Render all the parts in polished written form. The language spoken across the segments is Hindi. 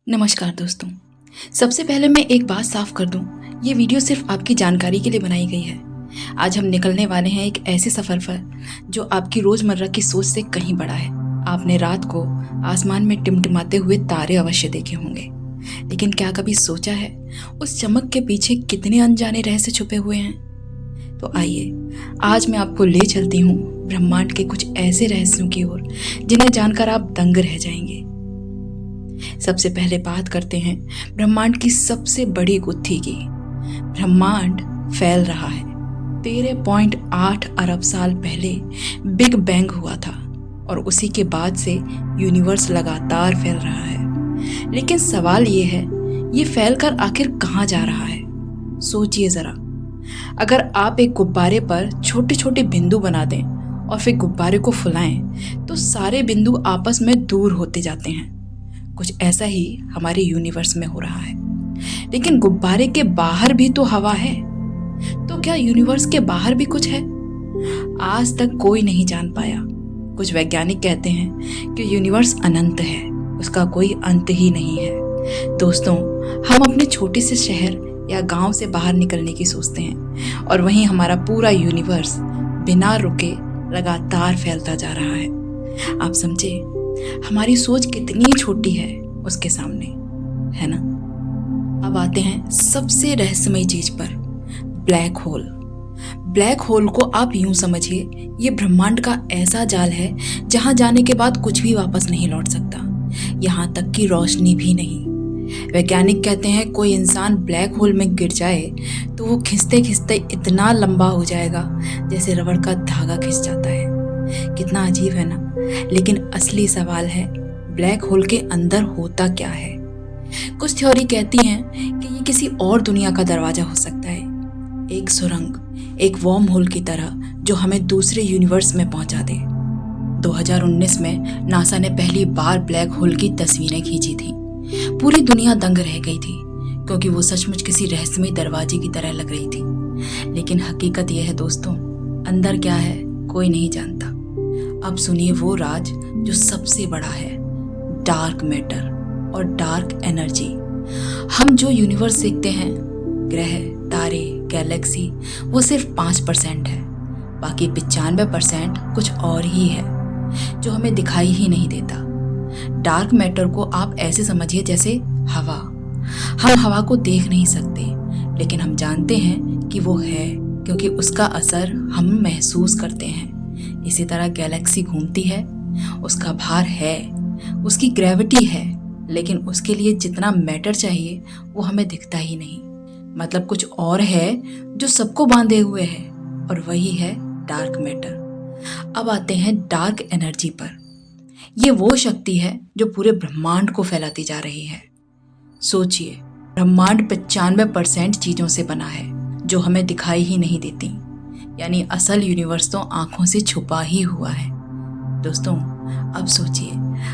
नमस्कार दोस्तों। सबसे पहले मैं एक बात साफ कर दूं, ये वीडियो सिर्फ आपकी जानकारी के लिए बनाई गई है। आज हम निकलने वाले हैं एक ऐसे सफ़र पर जो आपकी रोज़मर्रा की सोच से कहीं बड़ा है। आपने रात को आसमान में टिमटिमाते हुए तारे अवश्य देखे होंगे, लेकिन क्या कभी सोचा है उस चमक के पीछे कितने अनजाने रहस्य छुपे हुए हैं? तो आइए आज मैं आपको ले चलती हूँ ब्रह्मांड के कुछ ऐसे रहस्यों की ओर जिन्हें जानकर आप दंग रह जाएंगे। सबसे पहले बात करते हैं ब्रह्मांड की सबसे बड़ी गुत्थी की। ब्रह्मांड फैल रहा है। 13.8 अरब साल पहले बिग बैंग हुआ था और उसी के बाद से यूनिवर्स लगातार फैल रहा है। लेकिन सवाल ये है, ये फैलकर आखिर कहाँ जा रहा है? सोचिए जरा, अगर आप एक गुब्बारे पर छोटे छोटे बिंदु बना दें और फिर गुब्बारे को फुलाएं तो सारे बिंदु आपस में दूर होते जाते हैं। कुछ ऐसा ही हमारे यूनिवर्स में हो रहा है। लेकिन गुब्बारे के बाहर भी तो हवा है, तो क्या यूनिवर्स के बाहर भी कुछ है? आज तक कोई नहीं जान पाया। कुछ वैज्ञानिक कहते हैं कि यूनिवर्स अनंत है, उसका कोई अंत ही नहीं है। दोस्तों, हम अपने छोटे से शहर या गांव से बाहर निकलने की सोचते हैं और वहीं हमारा पूरा यूनिवर्स बिना रुके लगातार फैलता जा रहा है। आप समझे, हमारी सोच कितनी छोटी है उसके सामने, है ना? अब आते हैं सबसे रहस्यमय चीज पर, ब्लैक होल। ब्लैक होल को आप यूं समझिए, ये ब्रह्मांड का ऐसा जाल है जहां जाने के बाद कुछ भी वापस नहीं लौट सकता, यहां तक कि रोशनी भी नहीं। वैज्ञानिक कहते हैं कोई इंसान ब्लैक होल में गिर जाए तो वो खिंचते खिंचते इतना लंबा हो जाएगा जैसे रबड़ का धागा खिंच जाता है। कितना अजीब है ना? लेकिन असली सवाल है, ब्लैक होल के अंदर होता क्या है? कुछ थ्योरी कहती हैं कि ये किसी और दुनिया का दरवाजा हो सकता है, एक सुरंग, एक वर्म होल की तरह जो हमें दूसरे यूनिवर्स में पहुंचा दे। 2019 में नासा ने पहली बार ब्लैक होल की तस्वीरें खींची थी। पूरी दुनिया दंग रह गई थी क्योंकि वो सचमुच किसी रहस्यमय दरवाजे की तरह लग रही थी। लेकिन हकीकत यह है दोस्तों, अंदर क्या है कोई नहीं जानता। अब सुनिए वो राज जो सबसे बड़ा है, डार्क मैटर और डार्क एनर्जी। हम जो यूनिवर्स देखते हैं, ग्रह, तारे, गैलेक्सी, वो सिर्फ 5% है। बाकी 95% कुछ और ही है जो हमें दिखाई ही नहीं देता। डार्क मैटर को आप ऐसे समझिए जैसे हवा। हम हवा को देख नहीं सकते, लेकिन हम जानते हैं कि वो है क्योंकि उसका असर हम महसूस करते हैं। इसी तरह गैलेक्सी घूमती है, उसका भार है, उसकी ग्रेविटी है, लेकिन उसके लिए जितना मैटर चाहिए वो हमें दिखता ही नहीं। मतलब कुछ और है जो सबको बांधे हुए है, और वही है डार्क मैटर। अब आते हैं डार्क एनर्जी पर। ये वो शक्ति है जो पूरे ब्रह्मांड को फैलाती जा रही है। सोचिए, ब्रह्मांड 95% चीजों से बना है जो हमें दिखाई ही नहीं देती, यानी असल यूनिवर्स तो आंखों से छुपा ही हुआ है। दोस्तों, अब सोचिए,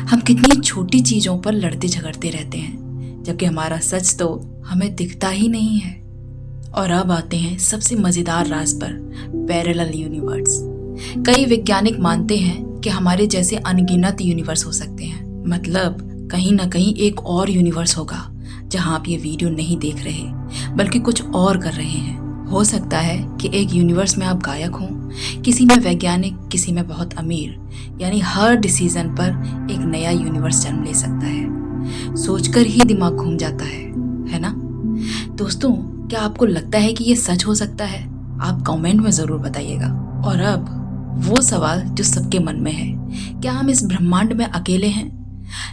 हम कितनी छोटी चीजों पर लड़ते झगड़ते रहते हैं जबकि हमारा सच तो हमें दिखता ही नहीं है। और अब आते हैं सबसे मजेदार राज पर, पैरेलल यूनिवर्स। कई वैज्ञानिक मानते हैं कि हमारे जैसे अनगिनत यूनिवर्स हो सकते हैं। मतलब कहीं ना कहीं एक और यूनिवर्स होगा जहां आप ये वीडियो नहीं देख रहे बल्कि कुछ और कर रहे हैं। हो सकता है कि एक यूनिवर्स में आप गायक हों, किसी में वैज्ञानिक, किसी में बहुत अमीर, यानी हर डिसीजन पर एक नया यूनिवर्स जन्म ले सकता है। सोचकर ही दिमाग घूम जाता है ना? दोस्तों, क्या आपको लगता है कि ये सच हो सकता है? आप कमेंट में जरूर बताइएगा। और अब वो सवाल जो सबके मन में है, क्या हम इस ब्रह्मांड में अकेले हैं?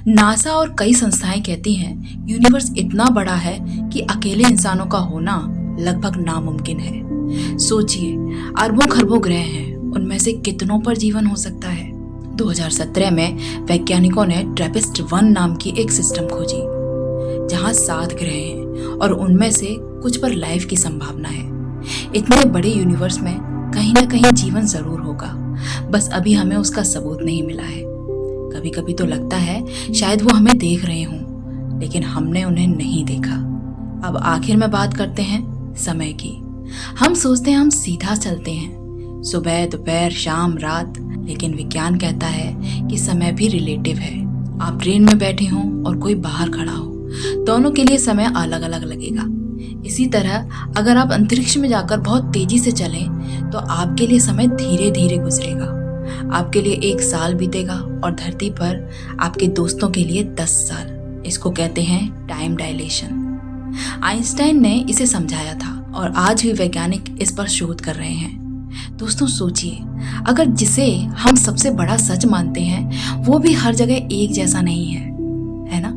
नासा और कई संस्थाएं कहती हैं यूनिवर्स इतना बड़ा है कि अकेले इंसानों का होना लगभग नामुमकिन है। सोचिए, अरबों खरबों ग्रह हैं, उनमें से कितनों पर जीवन हो सकता है? 2017 में वैज्ञानिकों ने ट्रैपिस्ट-1 नाम की एक सिस्टम खोजी जहां 7 ग्रह हैं और उनमें से कुछ पर लाइफ की संभावना है। इतने बड़े यूनिवर्स में कहीं ना कहीं जीवन जरूर होगा, बस अभी हमें उसका सबूत नहीं मिला है। कभी कभी तो लगता है शायद वो हमें देख रहे हों, लेकिन हमने उन्हें नहीं देखा। अब आखिर में बात करते हैं समय की। हम सोचते हैं हम सीधा चलते हैं, सुबह, दोपहर, शाम, रात, लेकिन विज्ञान कहता है कि समय भी रिलेटिव है। आप ट्रेन में बैठे हों और कोई बाहर खड़ा हो, दोनों के लिए समय अलग अलग लगेगा। इसी तरह अगर आप अंतरिक्ष में जाकर बहुत तेजी से चलें तो आपके लिए समय धीरे धीरे गुजरेगा। आपके लिए 1 साल बीतेगा और धरती पर आपके दोस्तों के लिए 10 साल। इसको कहते हैं टाइम डायलेशन। आइंस्टाइन ने इसे समझाया था और आज भी वैज्ञानिक इस पर शोध कर रहे हैं। दोस्तों सोचिए, अगर जिसे हम सबसे बड़ा सच मानते हैं वो भी हर जगह एक जैसा नहीं है ना?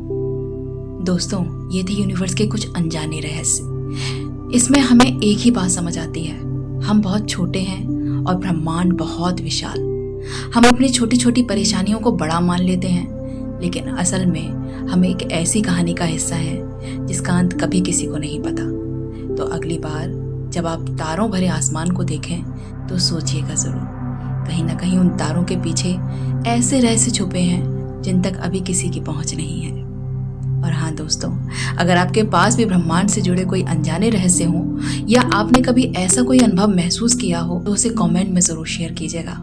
दोस्तों, ये थे यूनिवर्स के कुछ अनजाने रहस्य। इसमें हमें एक ही बात समझ आती है, हम बहुत छोटे हैं और ब्रह्मांड बहुत विशाल। हम अपनी छोटी छोटी परेशानियों को बड़ा मान लेते हैं, लेकिन असल में हम एक ऐसी कहानी का हिस्सा हैं जिसका अंत कभी किसी को नहीं पता। तो अगली बार जब आप तारों भरे आसमान को देखें तो सोचिएगा ज़रूर, कहीं ना कहीं उन तारों के पीछे ऐसे रहस्य छुपे हैं जिन तक अभी किसी की पहुंच नहीं है। और हाँ दोस्तों, अगर आपके पास भी ब्रह्मांड से जुड़े कोई अनजाने रहस्य हों या आपने कभी ऐसा कोई अनुभव महसूस किया हो तो उसे कमेंट में ज़रूर शेयर कीजिएगा।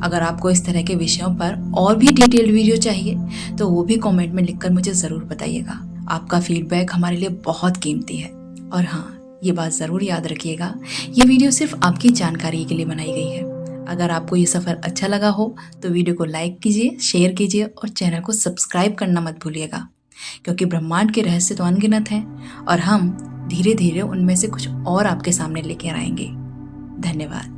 अगर आपको इस तरह के विषयों पर और भी डिटेल्ड वीडियो चाहिए तो वो भी कमेंट में लिखकर मुझे ज़रूर बताइएगा। आपका फीडबैक हमारे लिए बहुत कीमती है। और हाँ, ये बात ज़रूर याद रखिएगा, ये वीडियो सिर्फ आपकी जानकारी के लिए बनाई गई है। अगर आपको ये सफ़र अच्छा लगा हो तो वीडियो को लाइक कीजिए, शेयर कीजिए और चैनल को सब्सक्राइब करना मत भूलिएगा, क्योंकि ब्रह्मांड के रहस्य तो अनगिनत हैं और हम धीरे धीरे उनमें से कुछ और आपके सामने लेकर आएंगे। धन्यवाद।